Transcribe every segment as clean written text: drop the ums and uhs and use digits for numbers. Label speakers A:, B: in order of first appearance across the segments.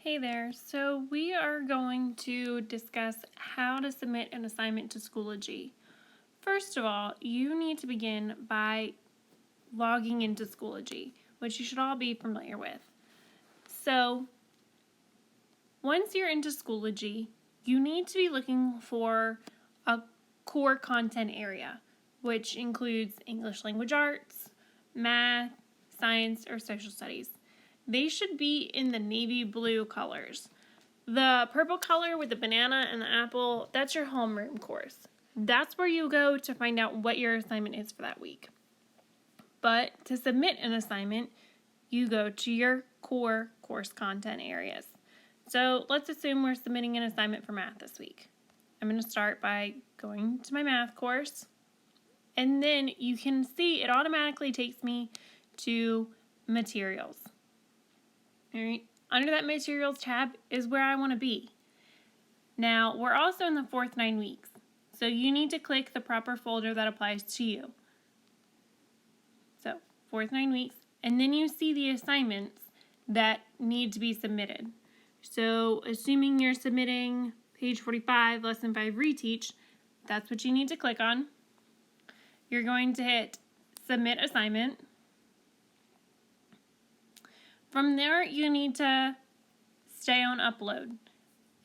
A: Hey there, so we are going to discuss how to submit an assignment to Schoology. First of all, you need to begin by logging into Schoology, which you should all be familiar with. So, once you're into Schoology, you need to be looking for a core content area, which includes English language arts, math, science, or social studies. They should be in the navy blue colors. The purple color with the banana and the apple, that's your homeroom course. That's where you go to find out what your assignment is for that week. But to submit an assignment, you go to your core course content areas. So let's assume we're submitting an assignment for math this week. I'm going to start by going to my math course, and then you can see it automatically takes me to materials. All right, under that materials tab is where I want to be. Now, we're also in the fourth 9 weeks, so you need to click the proper folder that applies to you. So, fourth 9 weeks, and then you see the assignments that need to be submitted. So, assuming you're submitting page 45, lesson 5 reteach, that's what you need to click on. You're going to hit submit assignment. From there, you need to stay on upload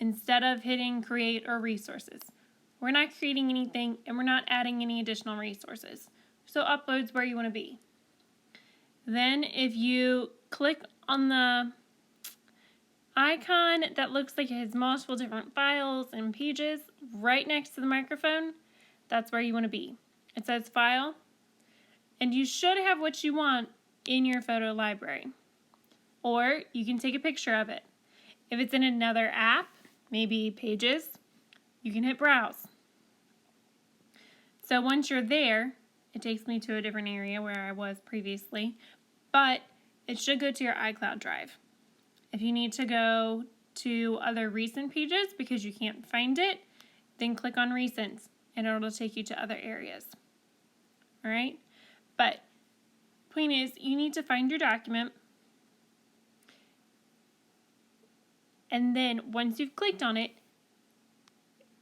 A: instead of hitting create or resources. We're not creating anything and we're not adding any additional resources. So upload's where you want to be. Then if you click on the icon that looks like it has multiple different files and pages right next to the microphone, that's where you want to be. It says file, and you should have what you want in your photo library. Or you can take a picture of it. If it's in another app, maybe Pages, you can hit browse. So once you're there, it takes me to a different area where I was previously, but it should go to your iCloud drive. If you need to go to other recent pages because you can't find it, then click on recent and it'll take you to other areas. All right? But point is, you need to find your document. And then once you've clicked on it,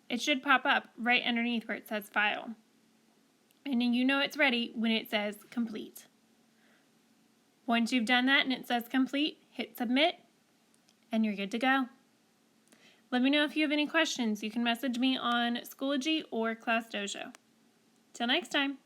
A: it should pop up right underneath where it says file. And then you know it's ready when it says complete. Once you've done that and it says complete, hit submit and you're good to go. Let me know if you have any questions. You can message me on Schoology or Class Dojo. Till next time.